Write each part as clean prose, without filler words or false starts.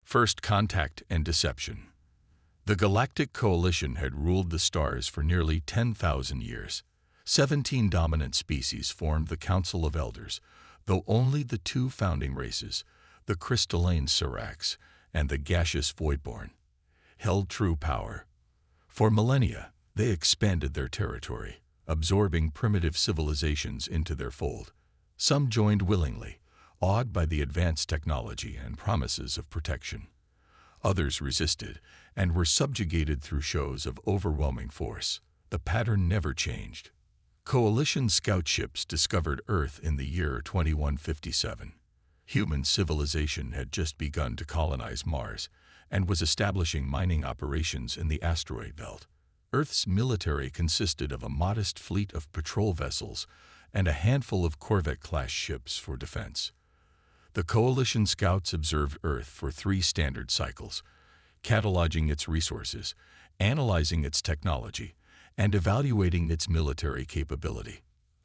First contact and deception. The Galactic Coalition had ruled the stars for nearly 10,000 years. 17 dominant species formed the Council of Elders, though only the two founding races, the crystalline Seracs and the gaseous Voidborn, held true power. For millennia, they expanded their territory, absorbing primitive civilizations into their fold. Some joined willingly, awed by the advanced technology and promises of protection. Others resisted and were subjugated through shows of overwhelming force. The pattern never changed. Coalition scout ships discovered Earth in the year 2157. Human civilization had just begun to colonize Mars and was establishing mining operations in the asteroid belt. Earth's military consisted of a modest fleet of patrol vessels and a handful of corvette-class ships for defense. The Coalition scouts observed Earth for 3 standard cycles, cataloging its resources, analyzing its technology, and evaluating its military capability.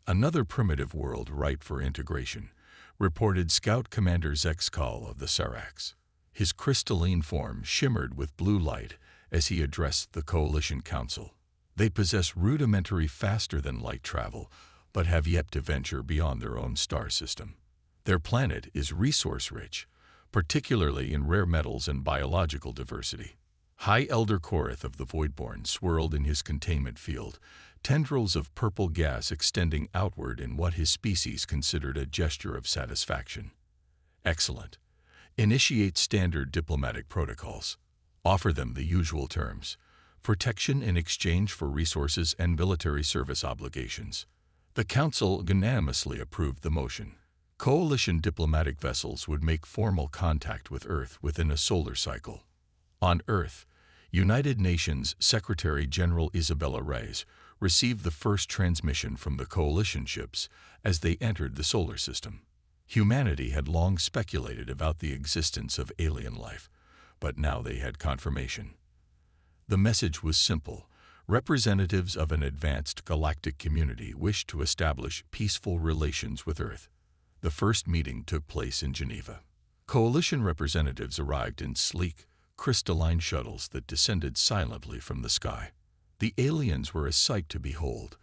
Another primitive world ripe for integration, reported Scout Commander Zexkal of the Seracs. His crystalline form shimmered with blue light as he addressed the Coalition Council. They possess rudimentary faster-than-light travel, but have yet to venture beyond their own star system. Their planet is resource-rich, particularly in rare metals and biological diversity. High Elder Korath of the Voidborn swirled in his containment field, tendrils of purple gas extending outward in what his species considered a gesture of satisfaction. Excellent. Initiate standard diplomatic protocols. Offer them the usual terms: protection in exchange for resources and military service obligations. The Council unanimously approved the motion. Coalition diplomatic vessels would make formal contact with Earth within a solar cycle. On Earth, United Nations Secretary-General Isabella Reyes received the first transmission from the Coalition ships as they entered the solar system. Humanity had long speculated about the existence of alien life, but now they had confirmation. The message was simple. Representatives of an advanced galactic community wished to establish peaceful relations with Earth. The first meeting took place in Geneva. Coalition representatives arrived in sleek, crystalline shuttles that descended silently from the sky. The aliens were a sight to behold.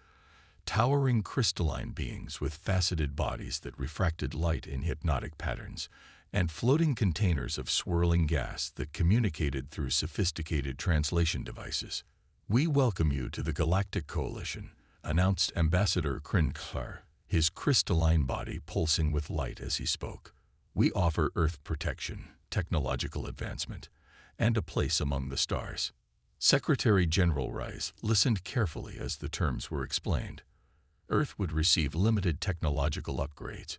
Towering crystalline beings with faceted bodies that refracted light in hypnotic patterns, and floating containers of swirling gas that communicated through sophisticated translation devices. "We welcome you to the Galactic Coalition," announced Ambassador Krinklar, his crystalline body pulsing with light as he spoke. "We offer Earth protection, technological advancement, and a place among the stars." Secretary-General Rice listened carefully as the terms were explained. Earth would receive limited technological upgrades,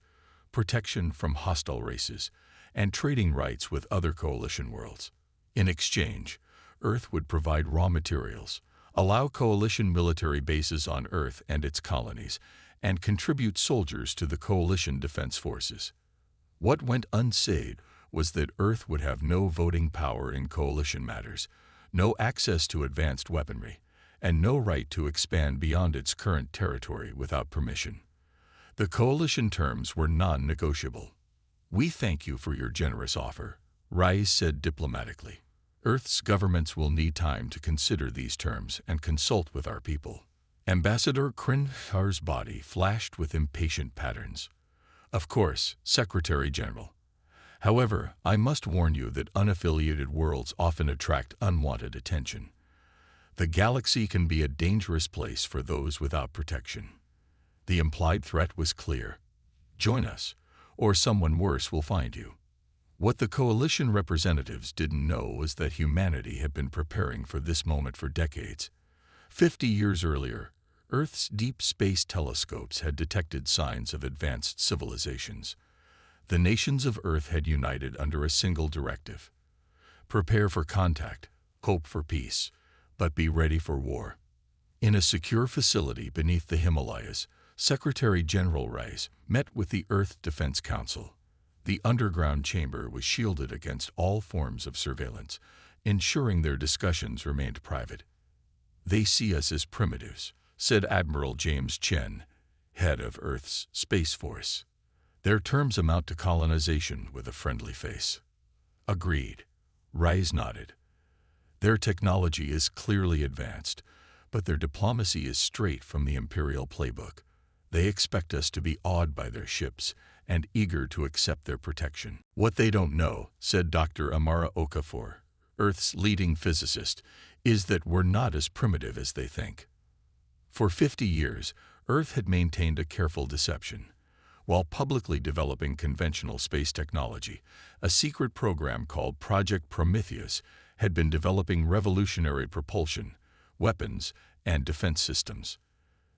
protection from hostile races, and trading rights with other Coalition worlds. In exchange, Earth would provide raw materials, allow Coalition military bases on Earth and its colonies, and contribute soldiers to the Coalition defense forces. What went unsaid was that Earth would have no voting power in Coalition matters, no access to advanced weaponry, and no right to expand beyond its current territory without permission. The Coalition terms were non-negotiable. "We thank you for your generous offer," Rice said diplomatically. "Earth's governments will need time to consider these terms and consult with our people." Ambassador Krinklar's body flashed with impatient patterns. "Of course, Secretary-General. However, I must warn you that unaffiliated worlds often attract unwanted attention. The galaxy can be a dangerous place for those without protection." The implied threat was clear. "Join us, or someone worse will find you." What the Coalition representatives didn't know was that humanity had been preparing for this moment for decades. 50 years earlier, Earth's deep space telescopes had detected signs of advanced civilizations. The nations of Earth had united under a single directive: prepare for contact, hope for peace, but be ready for war. In a secure facility beneath the Himalayas, Secretary-General Rice met with the Earth Defense Council. The underground chamber was shielded against all forms of surveillance, ensuring their discussions remained private. "They see us as primitives," said Admiral James Chen, head of Earth's Space Force. "Their terms amount to colonization with a friendly face." "Agreed. Rais nodded. Their technology is clearly advanced, but their diplomacy is straight from the Imperial playbook. They expect us to be awed by their ships and eager to accept their protection. What they don't know, said Dr. Amara Okafor, Earth's leading physicist, is that we're not as primitive as they think. For 50 years, Earth had maintained a careful deception. While publicly developing conventional space technology, a secret program called Project Prometheus had been developing revolutionary propulsion, weapons, and defense systems.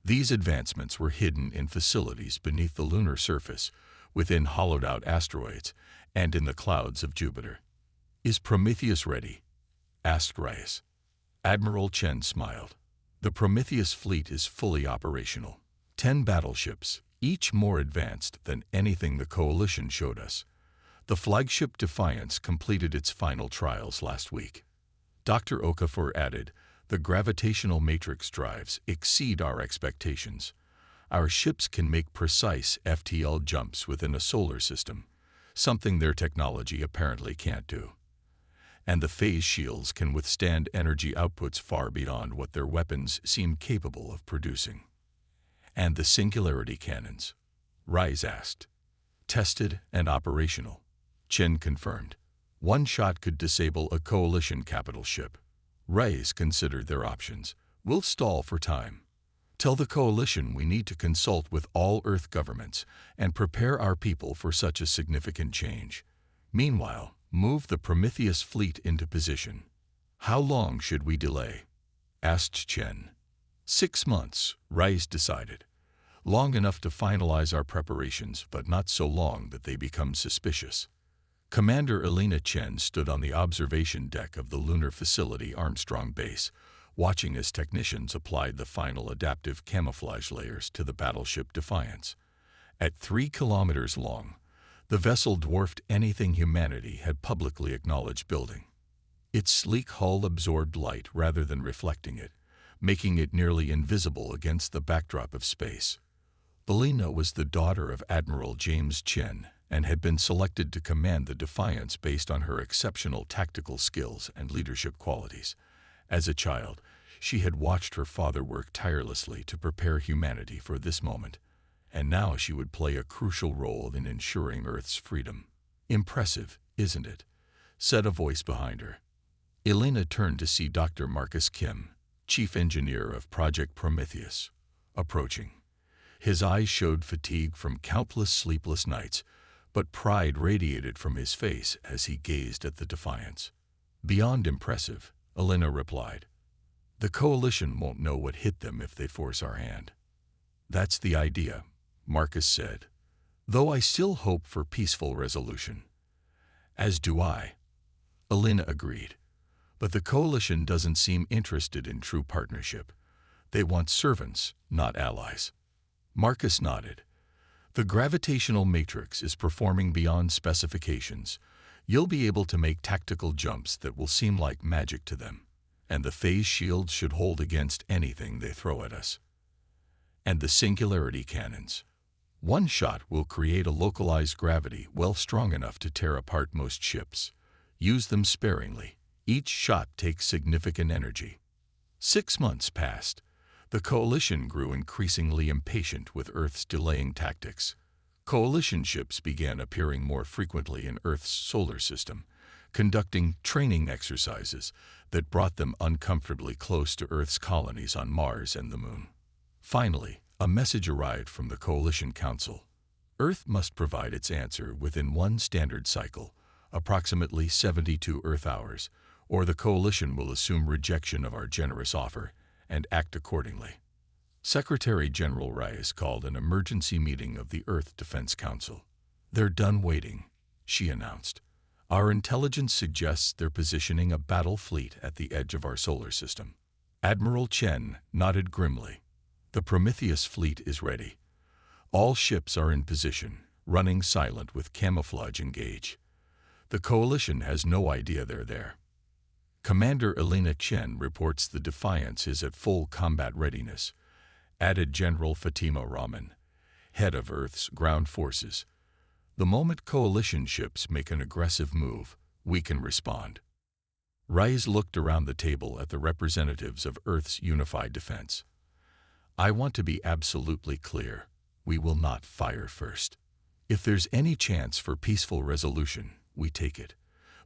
These advancements were hidden in facilities beneath the lunar surface, within hollowed-out asteroids, and in the clouds of Jupiter. "Is Prometheus ready?" asked Rais. Admiral Chen smiled. "The Prometheus fleet is fully operational. 10 battleships, each more advanced than anything the Coalition showed us. The flagship Defiance completed its final trials last week." Dr. Okafor added, "The gravitational matrix drives exceed our expectations. Our ships can make precise FTL jumps within a solar system, something their technology apparently can't do. And the phase shields can withstand energy outputs far beyond what their weapons seem capable of producing." "And the singularity cannons?" Rais asked. "Tested and operational," Chen confirmed. "One shot could disable a Coalition capital ship." Rais considered their options. "We'll stall for time. Tell the Coalition we need to consult with all Earth governments and prepare our people for such a significant change. Meanwhile, move the Prometheus fleet into position." "How long should we delay?" asked Chen. 6 months, Rais decided. "Long enough to finalize our preparations, but not so long that they become suspicious." Commander Elena Chen stood on the observation deck of the lunar facility Armstrong Base, watching as technicians applied the final adaptive camouflage layers to the battleship Defiance. At 3 kilometers long, the vessel dwarfed anything humanity had publicly acknowledged building. Its sleek hull absorbed light rather than reflecting it, making it nearly invisible against the backdrop of space. Elena was the daughter of Admiral James Chen and had been selected to command the Defiance based on her exceptional tactical skills and leadership qualities. As a child, she had watched her father work tirelessly to prepare humanity for this moment, and now she would play a crucial role in ensuring Earth's freedom. "Impressive, isn't it?" said a voice behind her. Elena turned to see Dr. Marcus Kim, chief engineer of Project Prometheus, approaching. His eyes showed fatigue from countless sleepless nights, but pride radiated from his face as he gazed at the Defiance. "Beyond impressive," Elena replied. "The Coalition won't know what hit them if they force our hand." "That's the idea," Marcus said, "though I still hope for peaceful resolution." "As do I," Elena agreed. "But the Coalition doesn't seem interested in true partnership. They want servants, not allies." Marcus nodded. "The gravitational matrix is performing beyond specifications. You'll be able to make tactical jumps that will seem like magic to them, and the phase shields should hold against anything they throw at us." "And the singularity cannons?" "One shot will create a localized gravity well strong enough to tear apart most ships. Use them sparingly. Each shot takes significant energy." 6 months passed. The Coalition grew increasingly impatient with Earth's delaying tactics. Coalition ships began appearing more frequently in Earth's solar system, conducting training exercises that brought them uncomfortably close to Earth's colonies on Mars and the Moon. Finally, a message arrived from the Coalition Council. Earth must provide its answer within one standard cycle, approximately 72 Earth hours, or the Coalition will assume rejection of our generous offer and act accordingly. Secretary General Rais called an emergency meeting of the Earth Defense Council. "They're done waiting," she announced. "Our intelligence suggests they're positioning a battle fleet at the edge of our solar system." Admiral Chen nodded grimly. "The Prometheus fleet is ready. All ships are in position, running silent with camouflage engaged. The Coalition has no idea they're there." Commander Elena Chen reports the Defiance is at full combat readiness, added General Fatima Rahman, head of Earth's ground forces. "The moment Coalition ships make an aggressive move, we can respond." Rais looked around the table at the representatives of Earth's unified defense. I want to be absolutely clear. We will not fire first. If there's any chance for peaceful resolution, we take it.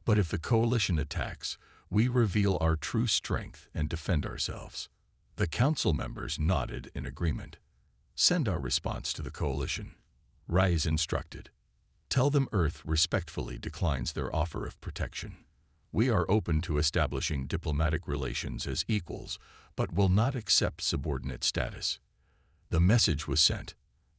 But if the coalition attacks, we reveal our true strength and defend ourselves. The council members nodded in agreement. Send our response to the coalition, Rais instructed. Tell them Earth respectfully declines their offer of protection. We are open to establishing diplomatic relations as equals, but will not accept subordinate status. The message was sent.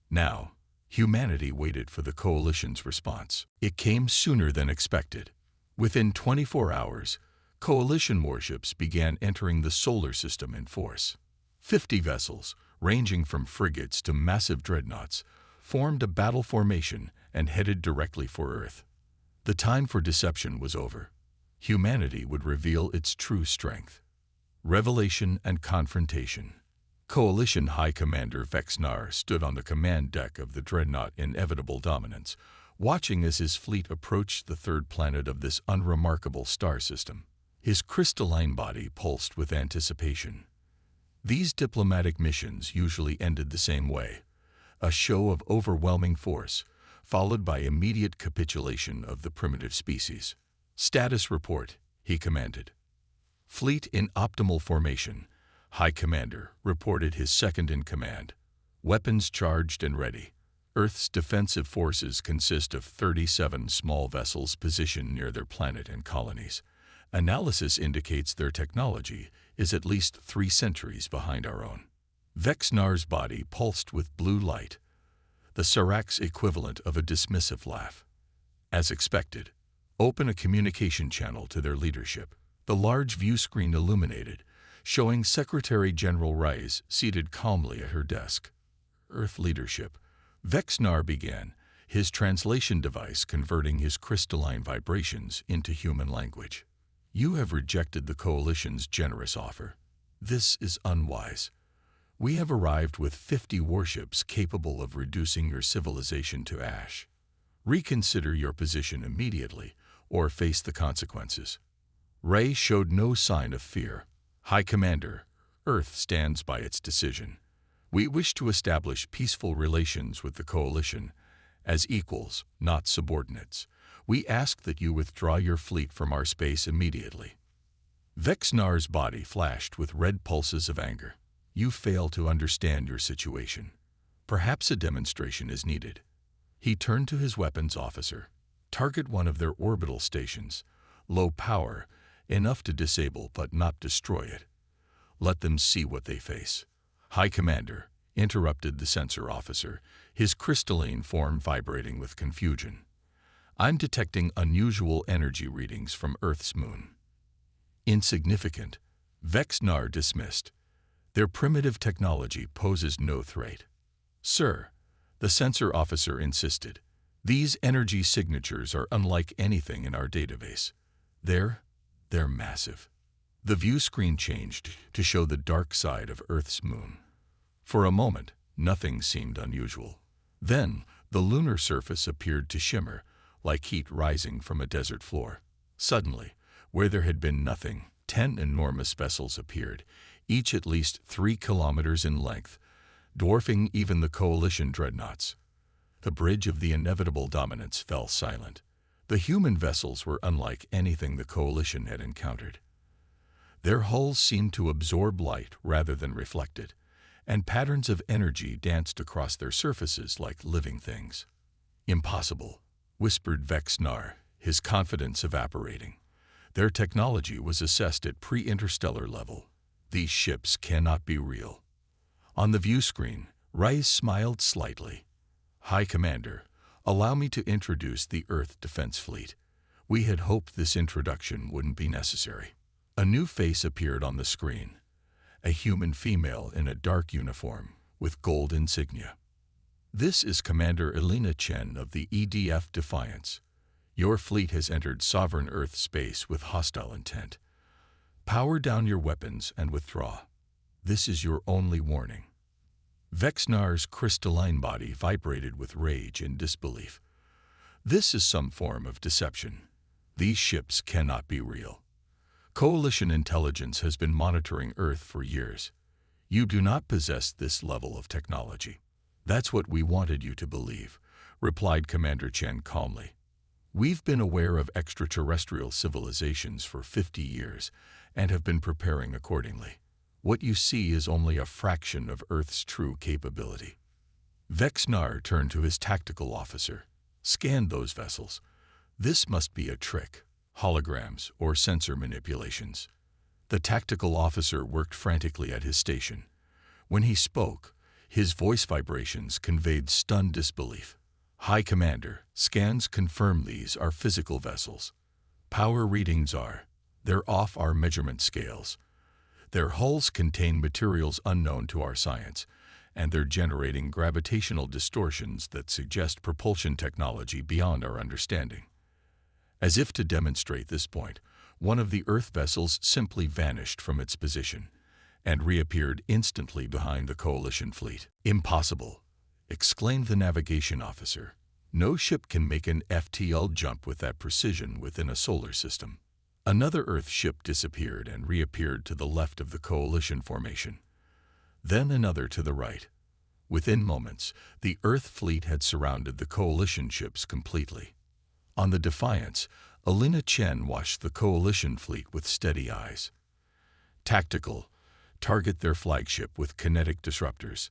Now, humanity waited for the coalition's response. It came sooner than expected. Within 24 hours, coalition warships began entering the solar system in force. 50 vessels, ranging from frigates to massive dreadnoughts, formed a battle formation and headed directly for Earth. The time for deception was over. Humanity would reveal its true strength. Revelation and confrontation. Coalition High Commander Vexnar stood on the command deck of the dreadnought Inevitable Dominance, watching as his fleet approached the third planet of this unremarkable star system. His crystalline body pulsed with anticipation. These diplomatic missions usually ended the same way: a show of overwhelming force, followed by immediate capitulation of the primitive species. Status report, he commanded. Fleet in optimal formation. High Commander reported his second-in-command. Weapons charged and ready. Earth's defensive forces consist of 37 small vessels positioned near their planet and colonies. Analysis indicates their technology is at least 3 centuries behind our own. Vexnar's body pulsed with blue light, the Sarak's equivalent of a dismissive laugh. As expected, open a communication channel to their leadership. The large view screen illuminated, showing Secretary General Rais seated calmly at her desk. Earth leadership. Vexnar began, his translation device converting his crystalline vibrations into human language. You have rejected the coalition's generous offer. This is unwise. We have arrived with 50 warships capable of reducing your civilization to ash. Reconsider your position immediately, or face the consequences. Ray showed no sign of fear. High Commander, Earth stands by its decision. We wish to establish peaceful relations with the coalition as equals, not subordinates. We ask that you withdraw your fleet from our space immediately. Vexnar's body flashed with red pulses of anger. You fail to understand your situation. Perhaps a demonstration is needed. He turned to his weapons officer. Target one of their orbital stations. Low power, enough to disable but not destroy it. Let them see what they face. High Commander, interrupted the sensor officer, his crystalline form vibrating with confusion. I'm detecting unusual energy readings from Earth's moon. Insignificant, Vexnar dismissed. Their primitive technology poses no threat. Sir, the sensor officer insisted, these energy signatures are unlike anything in our database. They're massive. The view screen changed to show the dark side of Earth's moon. For a moment, nothing seemed unusual. Then, the lunar surface appeared to shimmer, like heat rising from a desert floor. Suddenly, where there had been nothing, 10 enormous vessels appeared, each at least 3 kilometers in length, dwarfing even the coalition dreadnoughts. The bridge of the Inevitable Dominance fell silent. The human vessels were unlike anything the coalition had encountered. Their hulls seemed to absorb light rather than reflect it, and patterns of energy danced across their surfaces like living things. Impossible, whispered Vexnar, his confidence evaporating. Their technology was assessed at pre-interstellar level. These ships cannot be real. On the view screen, Rais smiled slightly. High Commander, allow me to introduce the Earth Defense Fleet. We had hoped this introduction wouldn't be necessary. A new face appeared on the screen. A human female in a dark uniform with gold insignia. This is Commander Elena Chen of the EDF Defiance. Your fleet has entered sovereign Earth space with hostile intent. Power down your weapons and withdraw. This is your only warning. Vexnar's crystalline body vibrated with rage and disbelief. This is some form of deception. These ships cannot be real. Coalition intelligence has been monitoring Earth for years. You do not possess this level of technology. That's what we wanted you to believe, replied Commander Chen calmly. We've been aware of extraterrestrial civilizations for 50 years and have been preparing accordingly. What you see is only a fraction of Earth's true capability. Vexnar turned to his tactical officer. Scan those vessels. This must be a trick, holograms, or sensor manipulations. The tactical officer worked frantically at his station. When he spoke, his voice vibrations conveyed stunned disbelief. High Commander, scans confirm these are physical vessels. Power readings they're off our measurement scales. Their hulls contain materials unknown to our science, and they're generating gravitational distortions that suggest propulsion technology beyond our understanding. As if to demonstrate this point, one of the Earth vessels simply vanished from its position and reappeared instantly behind the Coalition fleet. Impossible, exclaimed the navigation officer. No ship can make an FTL jump with that precision within a solar system. Another Earth ship disappeared and reappeared to the left of the Coalition formation. Then another to the right. Within moments, the Earth fleet had surrounded the Coalition ships completely. On the Defiance, Alina Chen watched the Coalition fleet with steady eyes. Tactical, target their flagship with kinetic disruptors.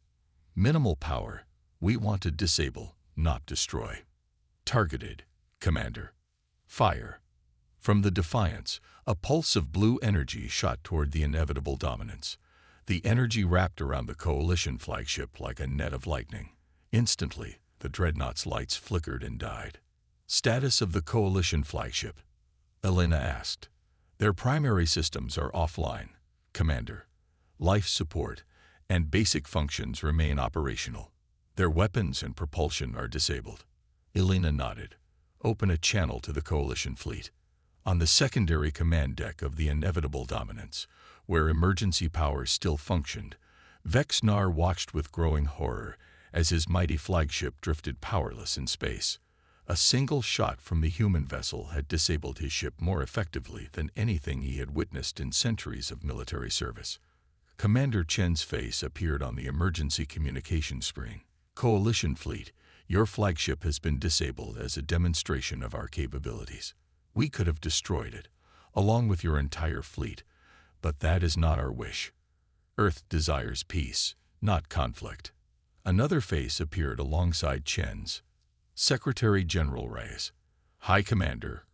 Minimal power, we want to disable, not destroy. Targeted, Commander. Fire. From the Defiance, a pulse of blue energy shot toward the inevitable dominance. The energy wrapped around the Coalition flagship like a net of lightning. Instantly, the Dreadnought's lights flickered and died. Status of the Coalition flagship? Elena asked. Their primary systems are offline, Commander. Life support and basic functions remain operational. Their weapons and propulsion are disabled. Elena nodded. Open a channel to the Coalition fleet. On the secondary command deck of the inevitable dominance, where emergency powers still functioned, Vexnar watched with growing horror as his mighty flagship drifted powerless in space. A single shot from the human vessel had disabled his ship more effectively than anything he had witnessed in centuries of military service. Commander Chen's face appeared on the emergency communication screen. Coalition fleet, your flagship has been disabled as a demonstration of our capabilities. We could have destroyed it, along with your entire fleet, but that is not our wish. Earth desires peace, not conflict. Another face appeared alongside Chen's. Secretary General Reyes. High Commander,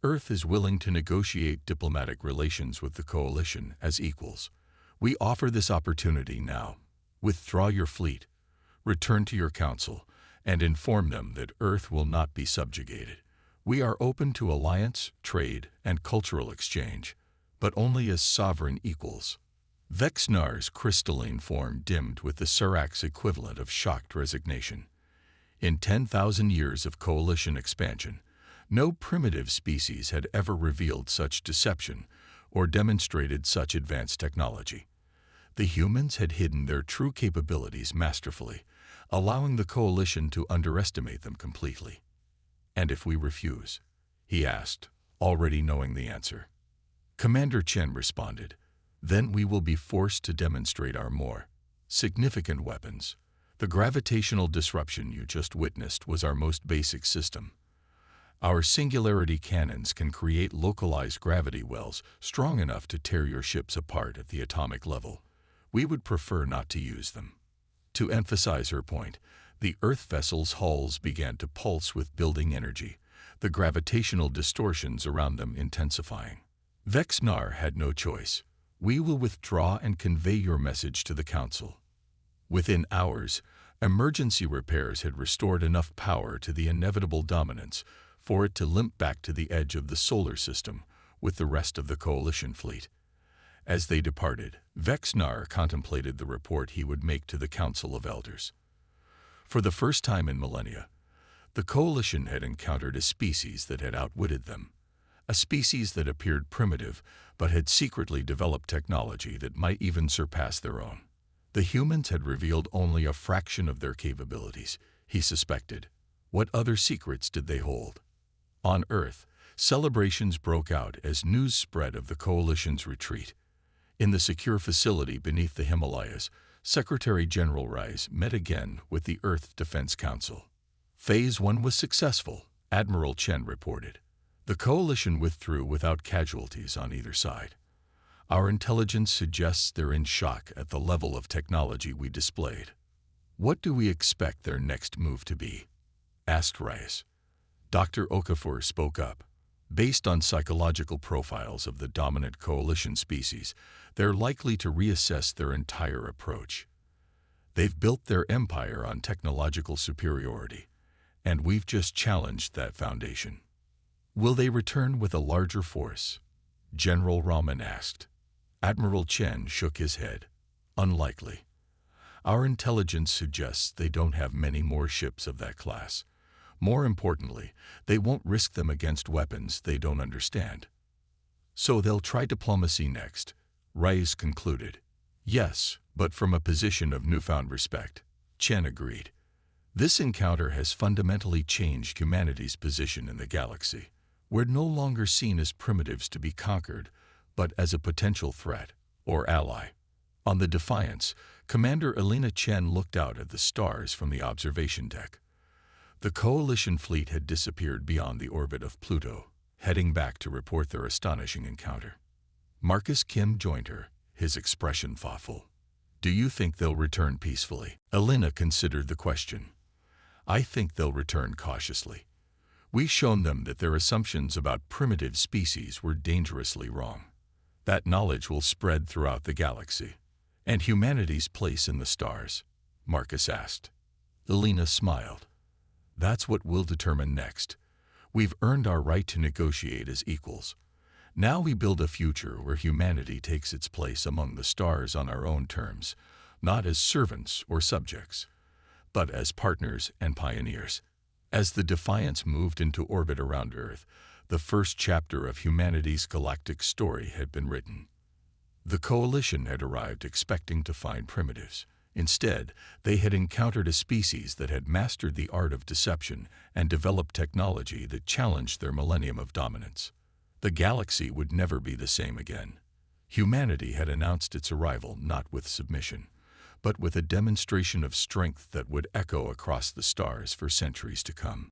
Earth is willing to negotiate diplomatic relations with the Coalition as equals. We offer this opportunity now. Withdraw your fleet, return to your council, and inform them that Earth will not be subjugated. We are open to alliance, trade, and cultural exchange, but only as sovereign equals. Vexnar's crystalline form dimmed with the Surak's equivalent of shocked resignation. In 10,000 years of Coalition expansion, no primitive species had ever revealed such deception or demonstrated such advanced technology. The humans had hidden their true capabilities masterfully, allowing the Coalition to underestimate them completely. And if we refuse? He asked, already knowing the answer. Commander Chen responded, then we will be forced to demonstrate our more significant weapons. The gravitational disruption you just witnessed was our most basic system. Our singularity cannons can create localized gravity wells strong enough to tear your ships apart at the atomic level. We would prefer not to use them. To emphasize her point, the Earth vessel's hulls began to pulse with building energy, the gravitational distortions around them intensifying. Vexnar had no choice. We will withdraw and convey your message to the Council. Within hours, emergency repairs had restored enough power to the inevitable dominance for it to limp back to the edge of the solar system with the rest of the Coalition fleet. As they departed, Vexnar contemplated the report he would make to the Council of Elders. For the first time in millennia, the Coalition had encountered a species that had outwitted them, a species that appeared primitive but had secretly developed technology that might even surpass their own. The humans had revealed only a fraction of their capabilities, he suspected. What other secrets did they hold? On Earth, Celebrations broke out as news spread of the coalition's retreat. In the secure facility beneath the Himalayas, Secretary General Rice met again with the Earth Defense Council. Phase 1 was successful, Admiral Chen reported. The coalition withdrew without casualties on either side. Our intelligence suggests they're in shock at the level of technology we displayed. What do we expect their next move to be? Asked Rice. Dr. Okafor spoke up. Based on psychological profiles of the dominant coalition species, they're likely to reassess their entire approach. They've built their empire on technological superiority, and we've just challenged that foundation. Will they return with a larger force? General Raman asked. Admiral Chen shook his head. Unlikely. Our intelligence suggests they don't have many more ships of that class. More importantly, they won't risk them against weapons they don't understand. So they'll try diplomacy next, Rice concluded. Yes, but from a position of newfound respect, Chen agreed. This encounter has fundamentally changed humanity's position in the galaxy. We're no longer seen as primitives to be conquered, but as a potential threat, or ally. On the Defiance, Commander Elena Chen looked out at the stars from the observation deck. The coalition fleet had disappeared beyond the orbit of Pluto, heading back to report their astonishing encounter. Marcus Kim joined her, his expression thoughtful. Do you think they'll return peacefully? Elena considered the question. I think they'll return cautiously. We've shown them that their assumptions about primitive species were dangerously wrong. That knowledge will spread throughout the galaxy. And humanity's place in the stars? Marcus asked. Elena smiled. That's what we'll determine next. We've earned our right to negotiate as equals. Now we build a future where humanity takes its place among the stars on our own terms, not as servants or subjects, but as partners and pioneers. As the Defiance moved into orbit around Earth, the first chapter of humanity's galactic story had been written. The coalition had arrived expecting to find primitives. Instead, they had encountered a species that had mastered the art of deception and developed technology that challenged their millennium of dominance. The galaxy would never be the same again. Humanity had announced its arrival not with submission, but with a demonstration of strength that would echo across the stars for centuries to come.